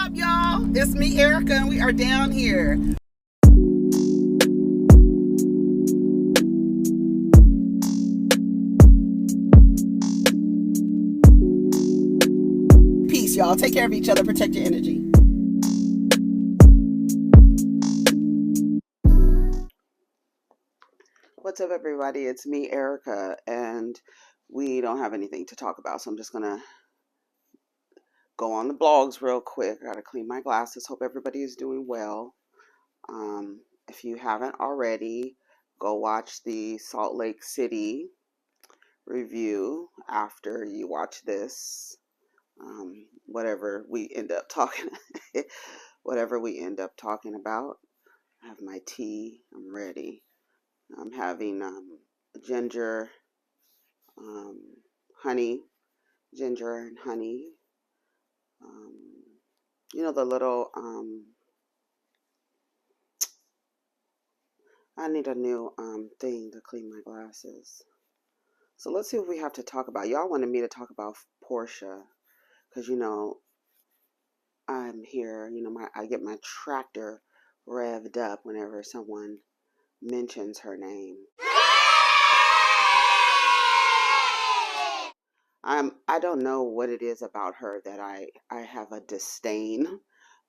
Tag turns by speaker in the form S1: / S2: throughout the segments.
S1: up, y'all? It's me, Erica, and we are down here. Peace, y'all. Take care of each other. Protect your energy. What's up, everybody? It's me, Erica, and we don't have anything to talk about, so I'm just going to go on the blogs real quick. I got to clean my glasses. Hope everybody is doing well. If you haven't already, go watch the Salt Lake City review after you watch this. Whatever we end up talking about. I have my tea. I'm ready. I'm having ginger and honey. You know, the little I need a new thing to clean my glasses. So let's see what we have to talk about. Y'all wanted me to talk about Porsha, because you know I'm here. You know, I get my tractor revved up whenever someone mentions her name. I don't know what it is about her that I have a disdain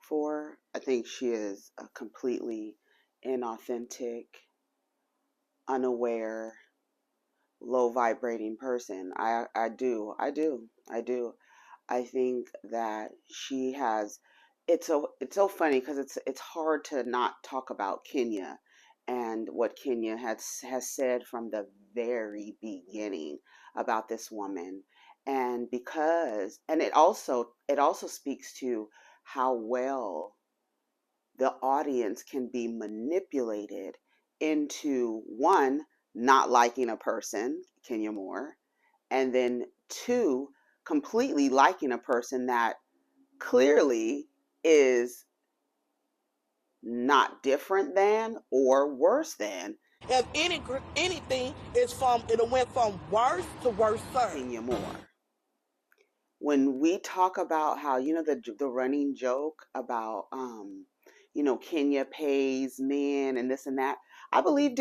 S1: for. I think she is a completely inauthentic, unaware, low vibrating person. I do. I think that she has. It's so funny because it's hard to not talk about Kenya and what Kenya has said from the very beginning about this woman, and it also speaks to how well the audience can be manipulated into, one, not liking a person, Kenya Moore, and then two, completely liking a person that clearly is not different than or worse than.
S2: If anything, it went from worse to worse.
S1: Kenya Moore. When we talk about how, you know, the running joke about you know, Kenya pays men and this and that, I believe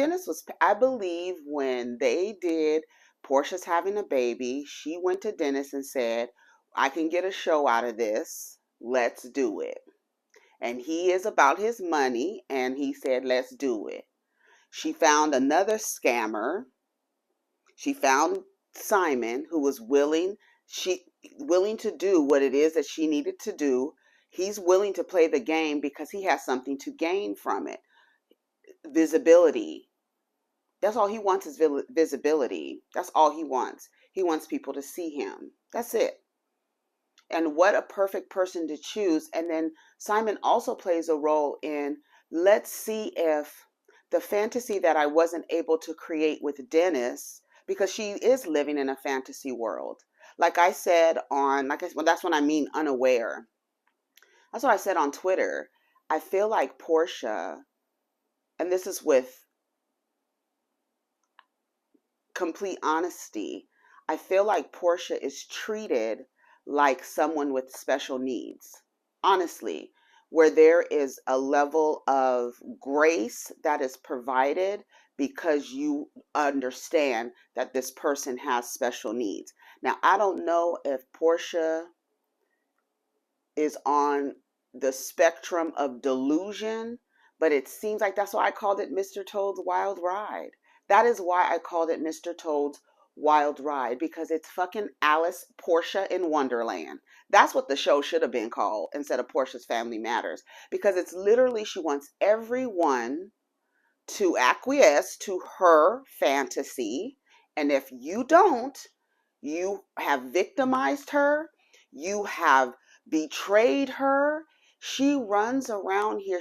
S1: when they did Porsha's having a baby, she went to Dennis and said, I can get a show out of this, let's do it. And he is about his money, and he said, let's do it. She found another scammer. She found Simon, who was willing to do what it is that she needed to do. He's willing to play the game because he has something to gain from it. Visibility. That's all he wants, is visibility. That's all he wants. He wants people to see him. That's it. And what a perfect person to choose. And then Simon also plays a role in, let's see if the fantasy that I wasn't able to create with Dennis, because she is living in a fantasy world. Like I said that's when I mean unaware. That's what I said on Twitter. I feel like Porsha, and this is with complete honesty, I feel like Porsha is treated like someone with special needs. Honestly, where there is a level of grace that is provided because you understand that this person has special needs. Now, I don't know if Porsha is on the spectrum of delusion, but it seems like that's why I called it Mr. Toad's Wild Ride. That is why I called it Mr. Toad's Wild Ride, because it's fucking Alice Porsha in Wonderland. That's what the show should have been called instead of Porsha's Family Matters, because it's literally, she wants everyone to acquiesce to her fantasy, and if you don't, you have victimized her, you have betrayed her. She runs around here.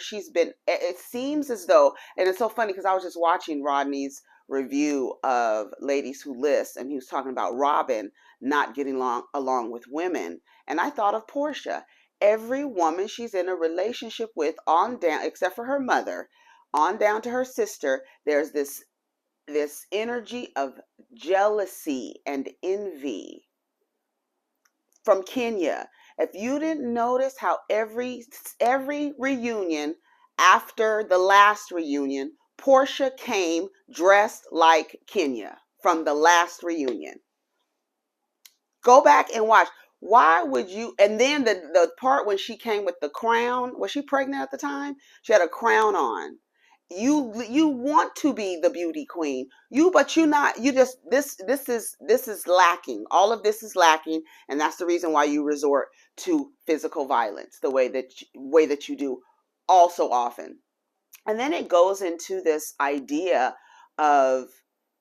S1: It seems as though, and it's so funny because I was just watching Rodney's review of Ladies Who List, and he was talking about Robin not getting along with women. And I thought of Porsha. Every woman she's in a relationship with, on down, except for her mother, on down to her sister, there's this energy of jealousy and envy from Kenya. If you didn't notice how every reunion after the last reunion, Porsha came dressed like Kenya from the last reunion. Go back and watch. Why would you? And then the part when she came with the crown, was she pregnant at the time? She had a crown on. You want to be the beauty queen. But you not. You just this is lacking. All of this is lacking, and that's the reason why you resort to physical violence the way that you do all so often. And then it goes into this idea of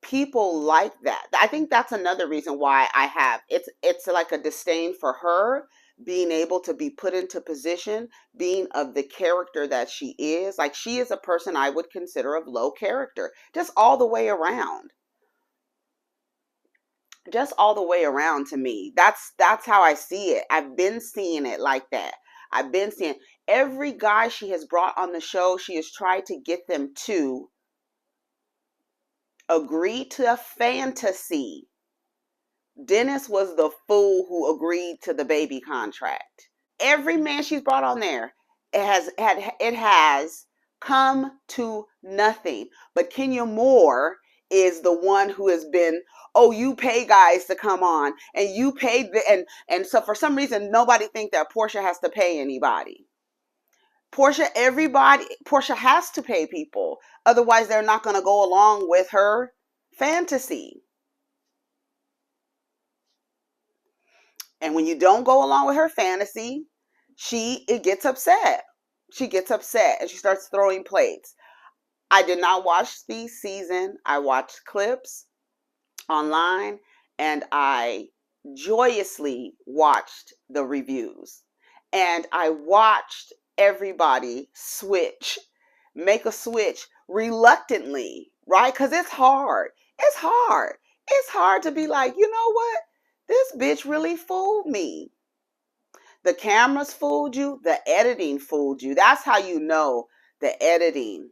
S1: people like that. I think that's another reason why it's like a disdain for her being able to be put into position, being of the character that she is. Like, she is a person I would consider of low character, just all the way around. Just all the way around to me. That's how I see it. I've been seeing it like that. I've been seeing every guy she has brought on the show, she has tried to get them to agree to a fantasy. Dennis was the fool who agreed to the baby contract. Every man she's brought on there, it has come to nothing. But Kenya Moore is the one who has been, oh, you pay guys to come on, and you paid and so for some reason nobody think that Porsha has to pay anybody. Porsha has to pay people, otherwise they're not going to go along with her fantasy. And when you don't go along with her fantasy, it gets upset. She gets upset and she starts throwing plates. I did not watch the season. I watched clips online, and I joyously watched the reviews. And I watched everybody make a switch reluctantly, right? Because it's hard. It's hard. It's hard to be like, you know what? This bitch really fooled me. The cameras fooled you. The editing fooled you. That's how you know the editing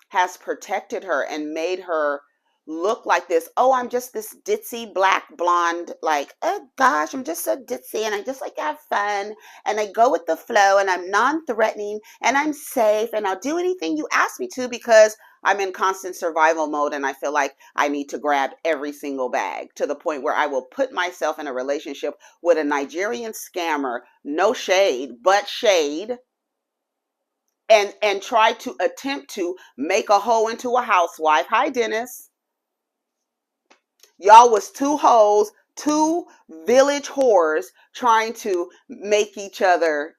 S1: has protected her and made her look like this. Oh, I'm just this ditzy black blonde, like, oh gosh, I'm just so ditzy and I just like to have fun and I go with the flow and I'm non-threatening and I'm safe and I'll do anything you ask me to because I'm in constant survival mode and I feel like I need to grab every single bag, to the point where I will put myself in a relationship with a Nigerian scammer, no shade, but shade, and try to attempt to make a hoe into a housewife. Hi, Dennis. Y'all was two hoes, two village whores trying to make each other.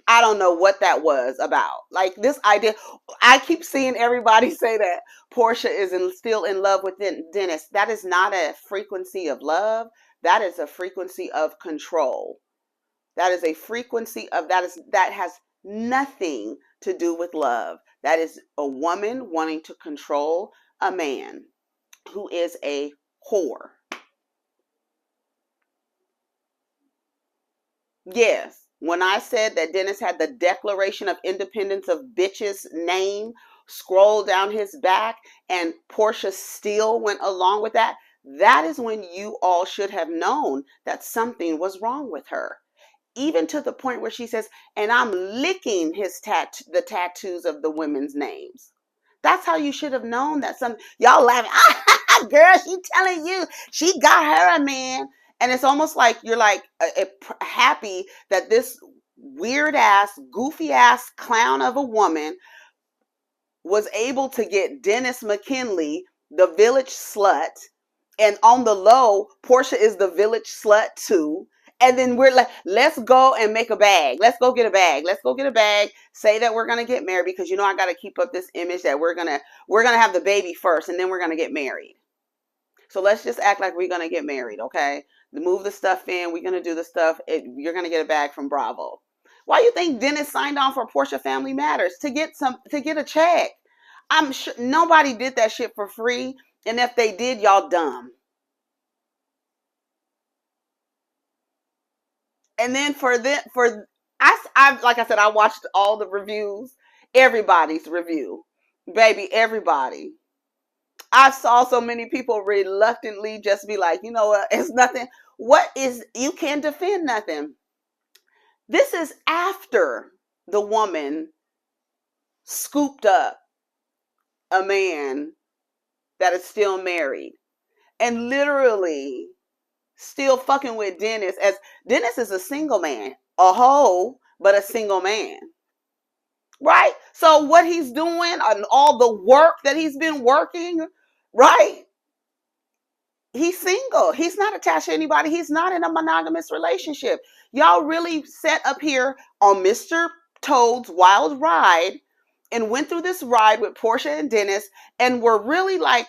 S1: I don't know what that was about. Like, this idea, I keep seeing everybody say that Porsha is still in love with Dennis. That is not a frequency of love. That is a frequency of control. That is a frequency of that has nothing to do with love. That is a woman wanting to control a man who is a whore. Yes. When I said that Dennis had the Declaration of Independence of Bitches name scrolled down his back and Porsha still went along with that, that is when you all should have known that something was wrong with her. Even to the point where she says, and I'm licking the tattoos of the women's names. That's how you should have known that y'all laughing. Girl, she telling you she got her a man. And it's almost like you're like happy that this weird ass, goofy ass clown of a woman was able to get Dennis McKinley, the village slut. And on the low, Porsha is the village slut too. And then we're like, let's go and make a bag. Let's go get a bag. Let's go get a bag. Say that we're gonna get married because I gotta keep up this image that we're gonna have the baby first and then we're gonna get married. So let's just act like we're gonna get married, okay? Move the stuff in. We're gonna do the stuff. You're gonna get a bag from Bravo. Why do you think Dennis signed on for Porsha Family Matters? To get a check. I'm sure nobody did that shit for free. And if they did, y'all dumb. And then I like I said, I watched all the reviews, everybody's review, baby, everybody. I saw so many people reluctantly just be like, you know what, it's nothing. What is, you can't defend nothing. This is after the woman scooped up a man that is still married and literally still fucking with Dennis, as Dennis is a single man, a hoe, but a single man. Right? So what he's doing and all the work that he's been working, right? He's single. He's not attached to anybody. He's not in a monogamous relationship. Y'all really sat up here on Mr. Toad's wild ride and went through this ride with Porsha and Dennis and were really like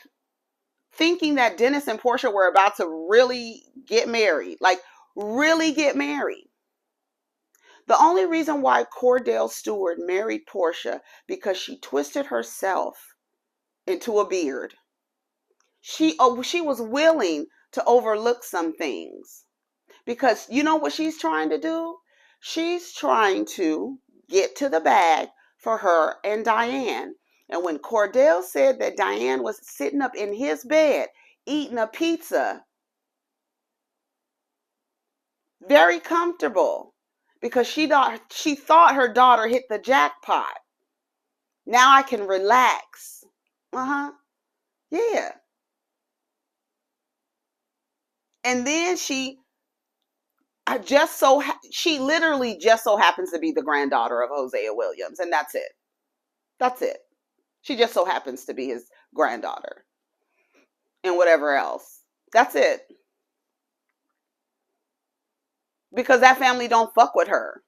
S1: thinking that Dennis and Porsha were about to really get married. Like really get married. The only reason why Cordell Stewart married Porsha because she twisted herself into a beard. She was willing to overlook some things because you know what she's trying to do? She's trying to get to the bag for her and Diane. And when Cordell said that Diane was sitting up in his bed eating a pizza, very comfortable, because she thought her daughter hit the jackpot. Now I can relax. Yeah. And then she literally just so happens to be the granddaughter of Hosea Williams, and that's it. That's it. She just so happens to be his granddaughter. And whatever else. That's it. Because that family don't fuck with her.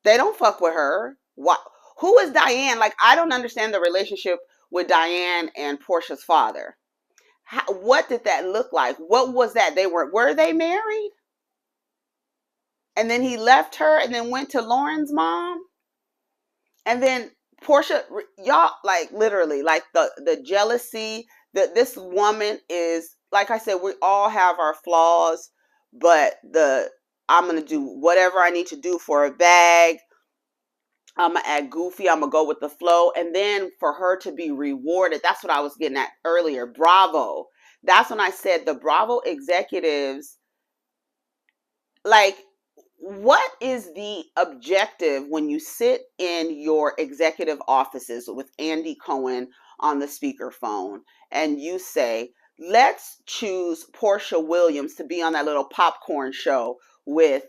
S1: They don't fuck with her. What? Who is Diane? Like, I don't understand the relationship with Diane and Porsha's father. What did that look like? What was that? Were they married? And then he left her and then went to Lauren's mom. And then Porsha, y'all, like literally, like the jealousy that this woman is, like I said, we all have our flaws, but I'm going to do whatever I need to do for a bag. I'm going to act goofy. I'm going to go with the flow. And then for her to be rewarded, that's what I was getting at earlier. Bravo. That's when I said the Bravo executives, like, what is the objective when you sit in your executive offices with Andy Cohen on the speakerphone and you say, let's choose Porsha Williams to be on that little popcorn show with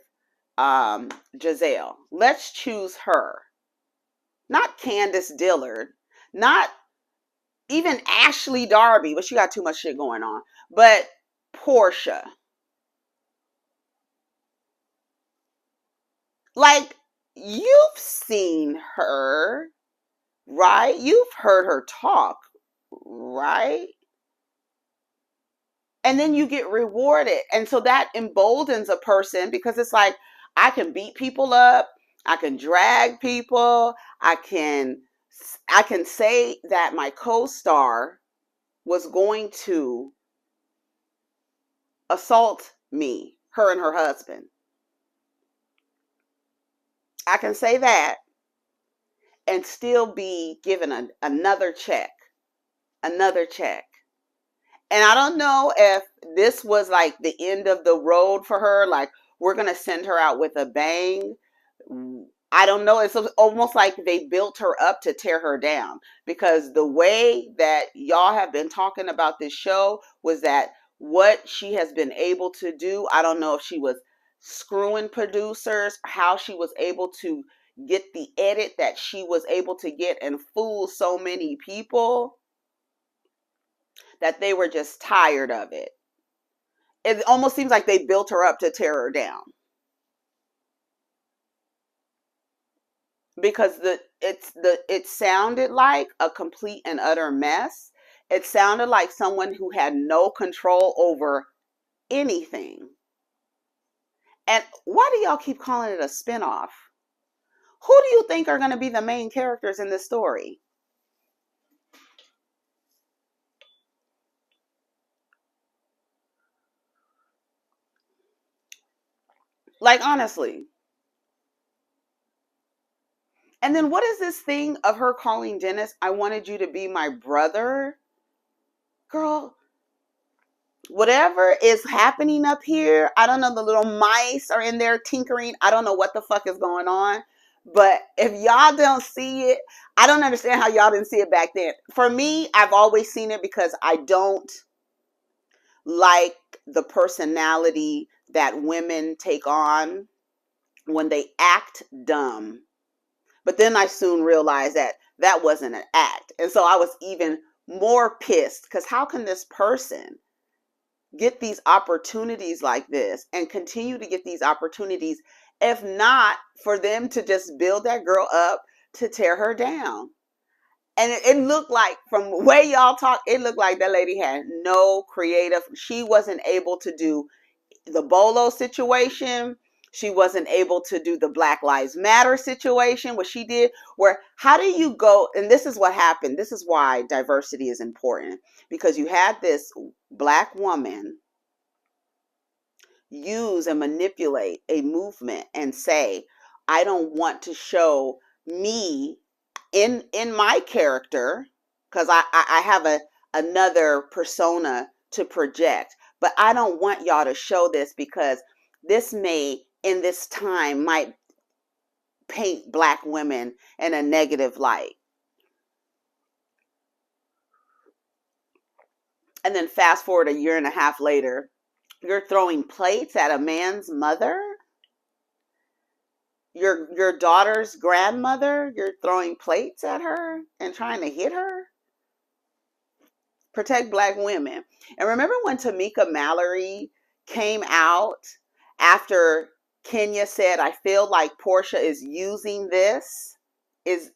S1: Giselle. Let's choose her. Not Candace Dillard. Not even Ashley Darby, but she got too much shit going on. But Porsha. Like, you've seen her, right? You've heard her talk, right? And then you get rewarded. And so that emboldens a person because it's like, I can beat people up. I can drag people. I can say that my co-star was going to assault me, her and her husband. I can say that and still be given another check. And I don't know if this was like the end of the road for her. Like, we're going to send her out with a bang. I don't know. It's almost like they built her up to tear her down, because the way that y'all have been talking about this show was that what she has been able to do, I don't know if she was screwing producers, how she was able to get the edit that she was able to get and fool so many people that they were just tired of it. It almost seems like they built her up to tear her down. Because it sounded like a complete and utter mess. It sounded like someone who had no control over anything. And why do y'all keep calling it a spinoff? Who do you think are going to be the main characters in this story? Like, honestly. And then what is this thing of her calling Dennis, I wanted you to be my brother? girl, whatever is happening up here, I don't know, the little mice are in there tinkering. I don't know what the fuck is going on. But if y'all don't see it, I don't understand how y'all didn't see it back then. For me, I've always seen it because I don't like the personality that women take on when they act dumb. But then I soon realized that that wasn't an act. And so I was even more pissed because how can this person get these opportunities like this and continue to get these opportunities if not for them to just build that girl up to tear her down? And it looked like, from the way y'all talk, it looked like that lady had no creative. She wasn't able to do the Bolo situation. She wasn't able to do the Black Lives Matter situation, what she did, where how do you go? And this is what happened. This is why diversity is important, because you had this Black woman use and manipulate a movement and say, I don't want to show me in my character, because I have another persona to project, but I don't want y'all to show this because this may in this time might paint Black women in a negative light. And then fast forward a year and a half later, you're throwing plates at a man's mother, your daughter's grandmother, you're throwing plates at her and trying to hit her. Protect Black women. And remember when Tamika Mallory came out after Kenya said, I feel like Porsha is using this as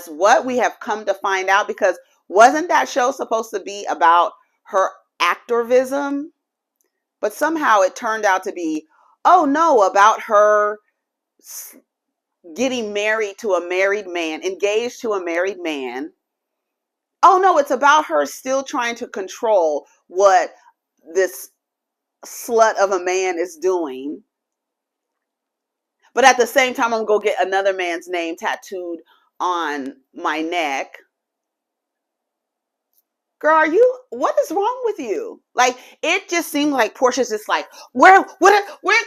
S1: what we have come to find out, because wasn't that show supposed to be about her activism? But somehow it turned out to be, oh no, about her getting married to a married man, engaged to a married man. Oh no, it's about her still trying to control what this slut of a man is doing. But at the same time, I'm going to go get another man's name tattooed on my neck. Girl, what is wrong with you? Like, it just seemed like Porsha's just like, where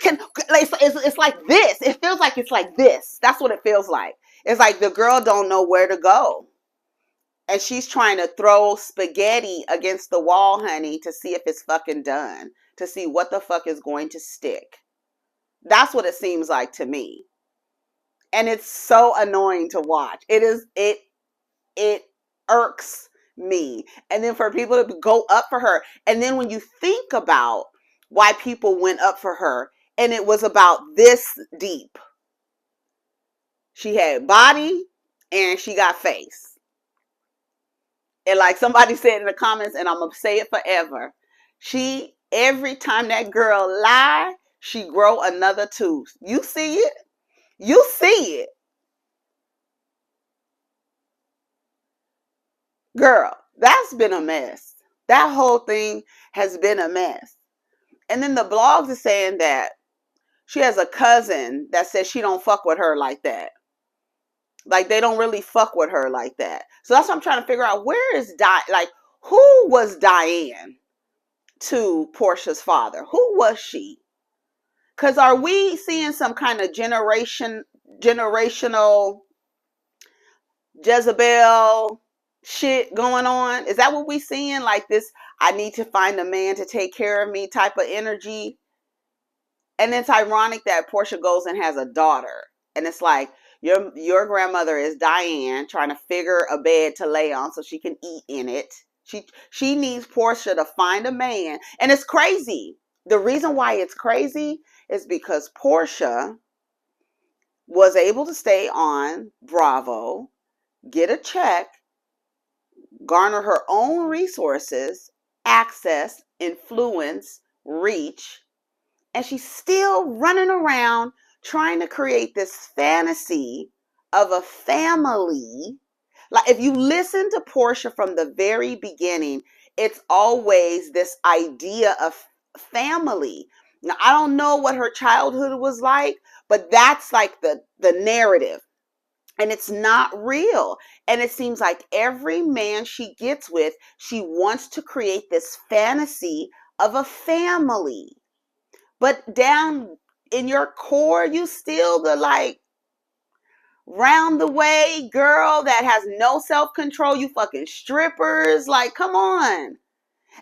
S1: can, it's like this. It feels like it's like this. That's what it feels like. It's like the girl don't know where to go. And she's trying to throw spaghetti against the wall, honey, to see if it's fucking done. To see what the fuck is going to stick. That's what it seems like to me. And it's so annoying to watch. It irks me. And then for people to go up for her. And then when you think about why people went up for her, and it was about this deep. She had body and she got face. And like somebody said in the comments, and I'm going to say it forever, every time that girl lie, she grow another tooth. You see it? You see it. Girl, that's been a mess. That whole thing has been a mess. And then the blogs are saying that she has a cousin that says she don't fuck with her like that. Like, they don't really fuck with her like that. So that's what I'm trying to figure out. Where is who was Diane to Porsha's father? Who was she? Because are we seeing some kind of generational Jezebel shit going on? Is that what we seeing? Like this, I need to find a man to take care of me type of energy? And it's ironic that Porsha goes and has a daughter. And it's like, your grandmother is Diane trying to figure a bed to lay on so she can eat in it. She needs Porsha to find a man. And it's crazy. The reason why it's crazy is because Porsha was able to stay on Bravo, get a check, garner her own resources, access, influence, reach, and she's still running around trying to create this fantasy of a family. Like, if you listen to Porsha from the very beginning, it's always this idea of family. Now, I don't know what her childhood was like, but that's like the narrative. And it's not real. And it seems like every man she gets with, she wants to create this fantasy of a family. But down in your core, you still the like round the way girl that has no self-control. You fucking strippers. Like, come on.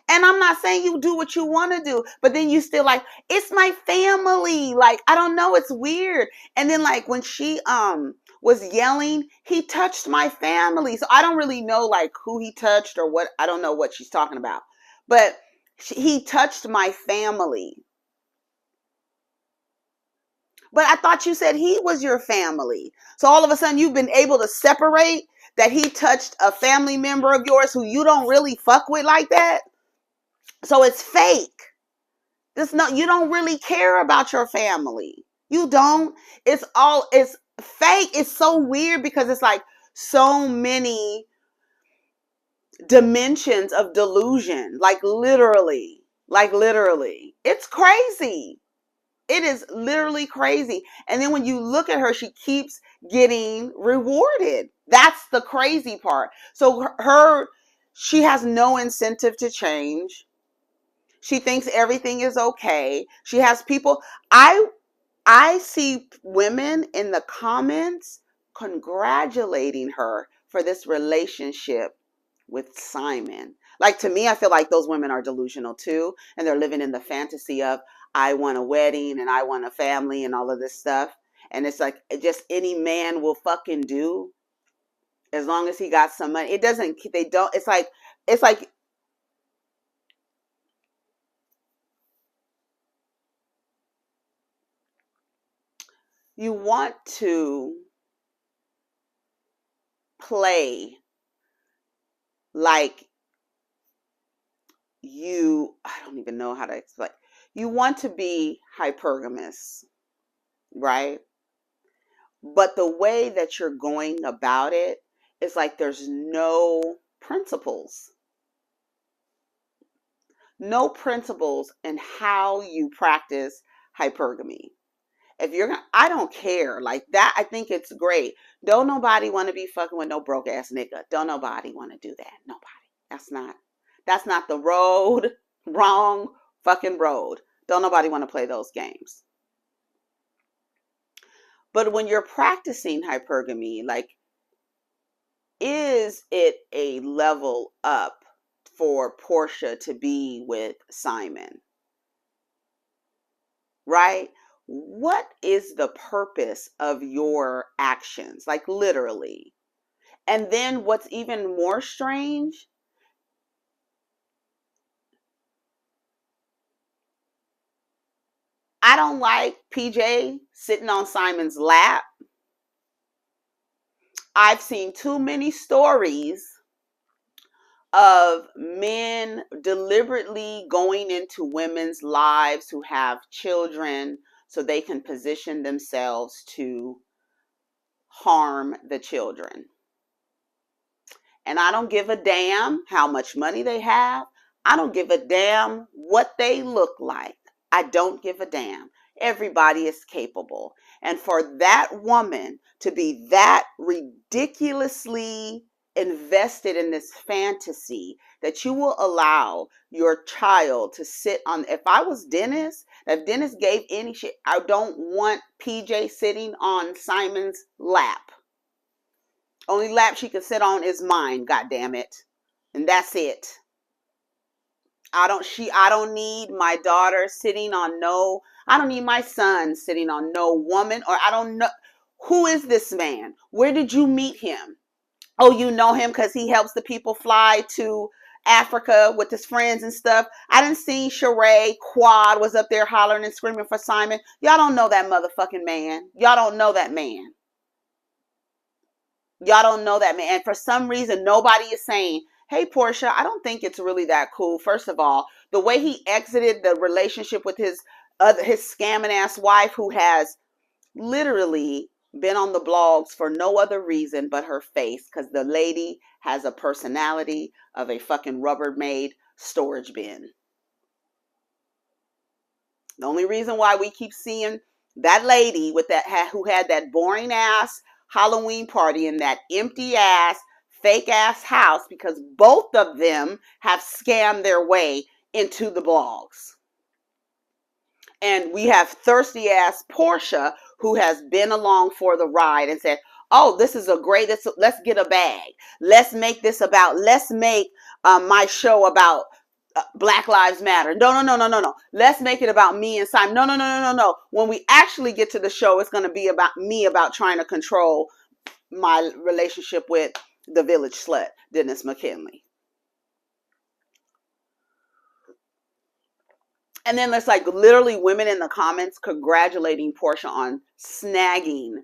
S1: And I'm not saying you do what you want to do, but then you still like, it's my family. Like, I don't know, it's weird. And then like when she was yelling, he touched my family. So I don't really know like who he touched or what. I don't know what she's talking about. But he touched my family. But I thought you said he was your family. So all of a sudden you've been able to separate that he touched a family member of yours who you don't really fuck with like that. So it's fake. You don't really care about your family. You don't. It's fake. It's so weird because it's like so many dimensions of delusion. Like literally. It's crazy. It is literally crazy. And then when you look at her, she keeps getting rewarded. That's the crazy part. So she has no incentive to change. She thinks everything is okay. She has people. I see women in the comments congratulating her for this relationship with Simon. Like, to me, I feel like those women are delusional too. And they're living in the fantasy of, I want a wedding and I want a family and all of this stuff. And it's like, just any man will fucking do as long as he got some money. It's like, you want to play like I don't even know how to explain. You want to be hypergamous, right? But the way that you're going about it is like there's no principles. No principles in how you practice hypergamy. I don't care. Like that, I think it's great. Don't nobody want to be fucking with no broke ass nigga. Don't nobody want to do that. Nobody. That's not the road. Wrong fucking road. Don't nobody want to play those games. But when you're practicing hypergamy, like, is it a level up for Porsha to be with Simon? Right? What is the purpose of your actions? Like, literally. And then what's even more strange, I don't like PJ sitting on Simon's lap. I've seen too many stories of men deliberately going into women's lives who have children so they can position themselves to harm the children. And I don't give a damn how much money they have. I don't give a damn what they look like. I don't give a damn. Everybody is capable. And for that woman to be that ridiculously invested in this fantasy that you will allow your child to sit on. If I was Dennis, if Dennis gave any shit, I don't want PJ sitting on Simon's lap. Only lap she can sit on is mine, god damn it. And that's it. I don't need my daughter sitting on I don't need my son sitting on no woman, or I don't know. Who is this man? Where did you meet him? Oh, you know him because he helps the people fly to Africa with his friends and stuff. I didn't see Sheree Quad was up there hollering and screaming for Simon. Y'all don't know that motherfucking man. Y'all don't know that man. Y'all don't know that man. And for some reason, nobody is saying, hey, Porsha, I don't think it's really that cool. First of all, the way he exited the relationship with his scamming ass wife, who has literally been on the blogs for no other reason but her face, because the lady has a personality of a fucking Rubbermaid storage bin. The only reason why we keep seeing that lady with who had that boring ass Halloween party in that empty ass, fake ass house because both of them have scammed their way into the blogs. And we have thirsty ass Porsha who has been along for the ride and said, oh, this is a great, let's get a bag. Let's make my show about Black Lives Matter. No. Let's make it about me and Simon. No. When we actually get to the show, it's going to be about me, about trying to control my relationship with the village slut, Dennis McKinley. And then there's like literally women in the comments congratulating Porsha on snagging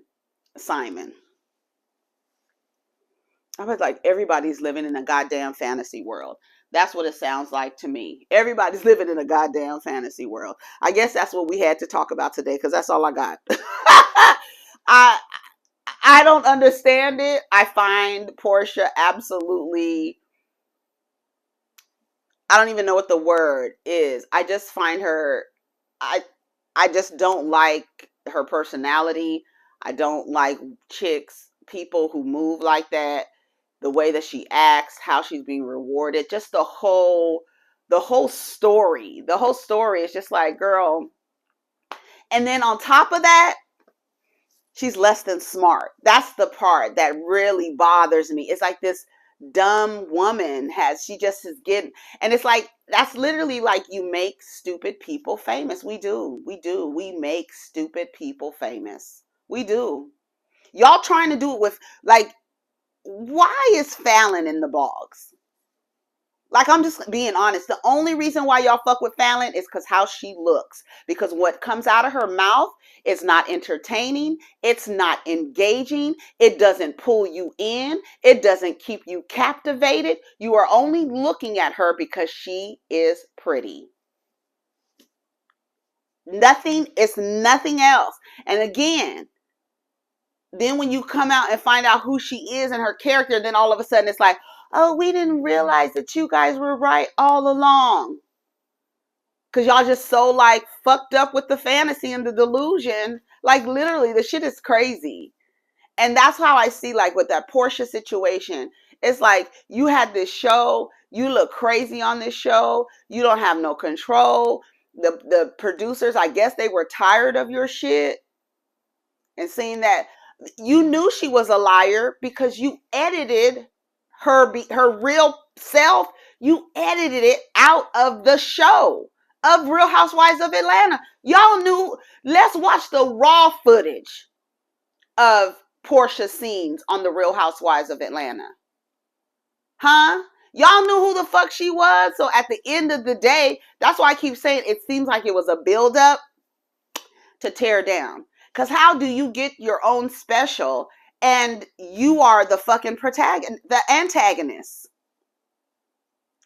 S1: Simon. I was like, everybody's living in a goddamn fantasy world. That's what it sounds like to me. Everybody's living in a goddamn fantasy world. I guess that's what we had to talk about today because that's all I got. I don't understand it. I find Porsha absolutely, I don't even know what the word is. I just find her, I just don't like her personality. I don't like people who move like that. The way that she acts, how she's being rewarded, just the whole story. The whole story is just like, girl. And then on top of that, she's less than smart. That's the part that really bothers me. It's like this dumb woman she just is getting, and it's like, that's literally like, you make stupid people famous. We do. We make stupid people famous. We do. Y'all trying to do it with, like, why is Fallon in the blogs? Like, I'm just being honest. The only reason why y'all fuck with Fallon is because how she looks. Because what comes out of her mouth is not entertaining. It's not engaging. It doesn't pull you in. It doesn't keep you captivated. You are only looking at her because she is pretty. It's nothing else. And again, then when you come out and find out who she is and her character, then all of a sudden it's like, oh, we didn't realize that you guys were right all along. Because y'all just so like fucked up with the fantasy and the delusion. Like literally, the shit is crazy. And that's how I see, like, with that Porsha situation. It's like, you had this show, you look crazy on this show, you don't have no control. The producers, I guess they were tired of your shit and seeing that you knew she was a liar because you edited her real self. You edited it out of the show of Real Housewives of Atlanta. Y'all knew. Let's watch the raw footage of Porsha scenes on the Real Housewives of Atlanta. Huh? Y'all knew who the fuck she was. So at the end of the day, that's why I keep saying it seems like it was a buildup to tear down. Because how do you get your own special and you are the fucking the antagonist?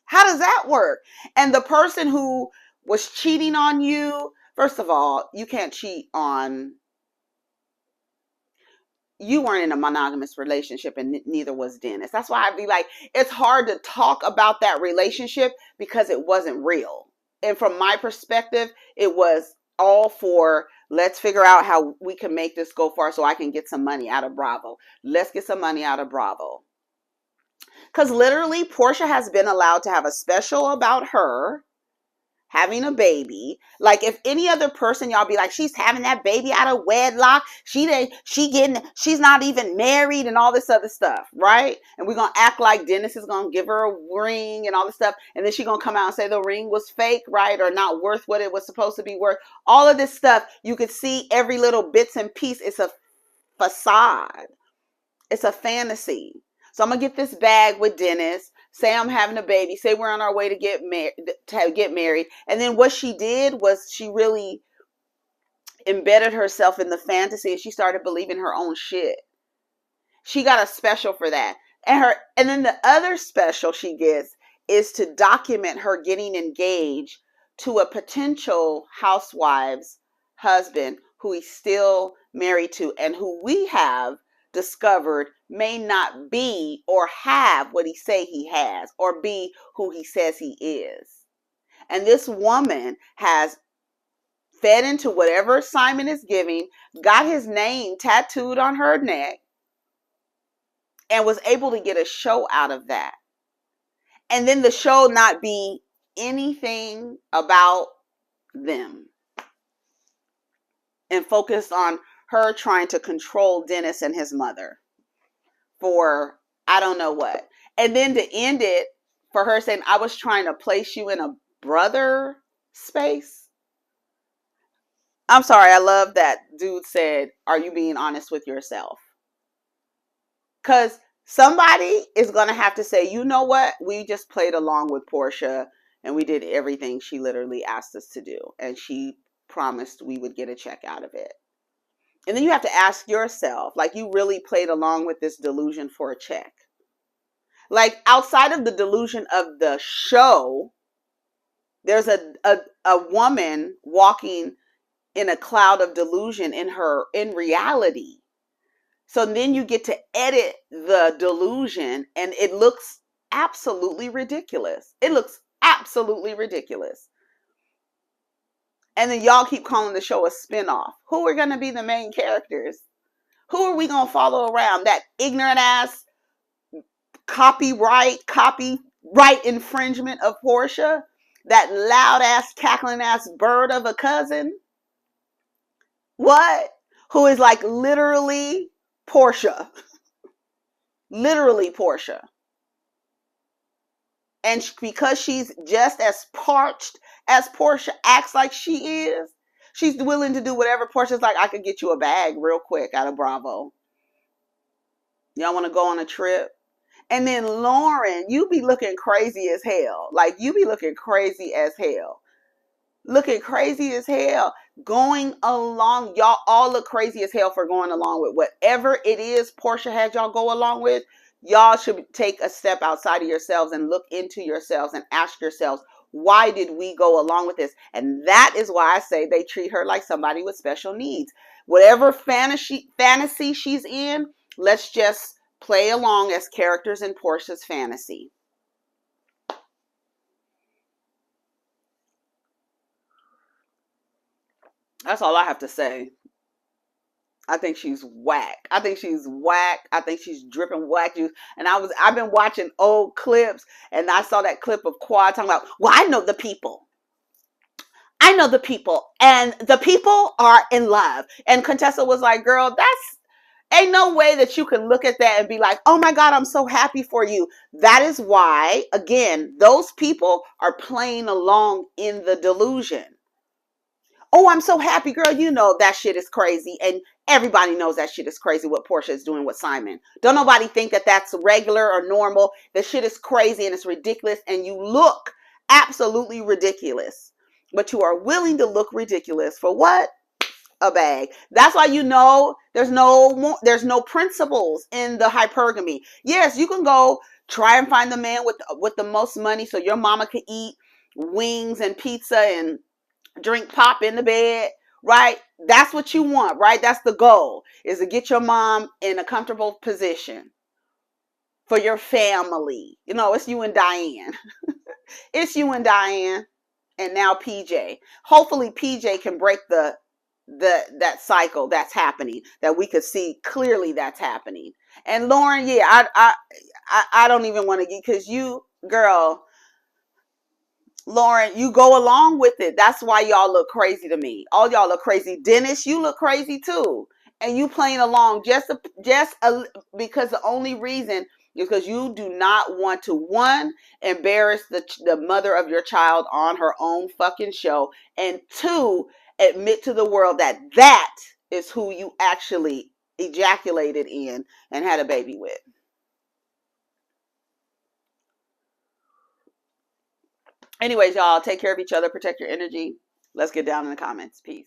S1: How does that work? And the person who was cheating on you, first of all, you can't cheat on, you weren't in a monogamous relationship and neither was Dennis. That's why I'd be like, it's hard to talk about that relationship because it wasn't real. And from my perspective, it was all for, let's figure out how we can make this go far so I can get some money out of Bravo. Let's get some money out of Bravo. Because literally, Porsha has been allowed to have a special about her having a baby. Like, if any other person, y'all be like, she's having that baby out of wedlock. She's not even married and all this other stuff, right? And we're going to act like Dennis is going to give her a ring and all this stuff. And then she's going to come out and say the ring was fake, right? Or not worth what it was supposed to be worth. All of this stuff, you could see every little bits and piece. It's a facade. It's a fantasy. So I'm going to get this bag with Dennis. Say I'm having a baby. Say we're on our way to get married. And then what she did was she really embedded herself in the fantasy and she started believing her own shit. She got a special for that. And then the other special she gets is to document her getting engaged to a potential housewife's husband who he's still married to and who we have discovered may not be or have what he say he has or be who he says he is. And this woman has fed into whatever Simon is giving, got his name tattooed on her neck, and was able to get a show out of that. And then the show not be anything about them and focus on her trying to control Dennis and his mother for I don't know what. And then to end it for her saying, I was trying to place you in a brother space. I'm sorry, I love that dude said, are you being honest with yourself? Because somebody is going to have to say, you know what? We just played along with Porsha and we did everything she literally asked us to do. And she promised we would get a check out of it. And then you have to ask yourself, like, you really played along with this delusion for a check. Like, outside of the delusion of the show, there's a woman walking in a cloud of delusion in reality. So then you get to edit the delusion and it looks absolutely ridiculous. It looks absolutely ridiculous. And then y'all keep calling the show a spinoff. Who are going to be the main characters? Who are we going to follow around? That ignorant ass copyright infringement of Porsha? That loud ass, cackling ass bird of a cousin? What? Who is like literally Porsha. Literally Porsha. And because she's just as parched as Porsha acts like she is, she's willing to do whatever. Portia's like, I could get you a bag real quick out of Bravo. Y'all want to go on a trip? And then Lauren, you be looking crazy as hell. Like, you be looking crazy as hell. Looking crazy as hell. Going along. Y'all all look crazy as hell for going along with whatever it is Porsha had y'all go along with. Y'all should take a step outside of yourselves and look into yourselves and ask yourselves, why did we go along with this? And that is why I say they treat her like somebody with special needs. Whatever fantasy she's in, let's just play along as characters in Porsha's fantasy. That's all I have to say. I think she's whack. I think she's whack. I think she's dripping whack juice. And I've been watching old clips, and I saw that clip of Quad talking about, well, I know the people. I know the people, and the people are in love. And Contessa was like, girl, ain't no way that you can look at that and be like, oh my God, I'm so happy for you. That is why, again, those people are playing along in the delusion. Oh, I'm so happy, girl. You know that shit is crazy. And everybody knows that shit is crazy what Porsha is doing with Simon. Don't nobody think that that's regular or normal. The shit is crazy and it's ridiculous. And you look absolutely ridiculous. But you are willing to look ridiculous for what? A bag. That's why you know there's no principles in the hypergamy. Yes, you can go try and find the man with the most money so your mama can eat wings and pizza and drink pop in the bed, right? That's what you want, right? That's the goal, is to get your mom in a comfortable position for your family. You know, it's you and Diane. It's you and Diane, and now PJ. Hopefully PJ can break that cycle that's happening, that we could see clearly that's happening. And Lauren, yeah, I don't even want to get, because you, girl, Lauren, you go along with it. That's why y'all look crazy to me. All y'all look crazy. Dennis, you look crazy too. And you playing along because the only reason is because you do not want to, one, embarrass the mother of your child on her own fucking show, and two, admit to the world that is who you actually ejaculated in and had a baby with. Anyways, y'all, take care of each other, protect your energy. Let's get down in the comments. Peace.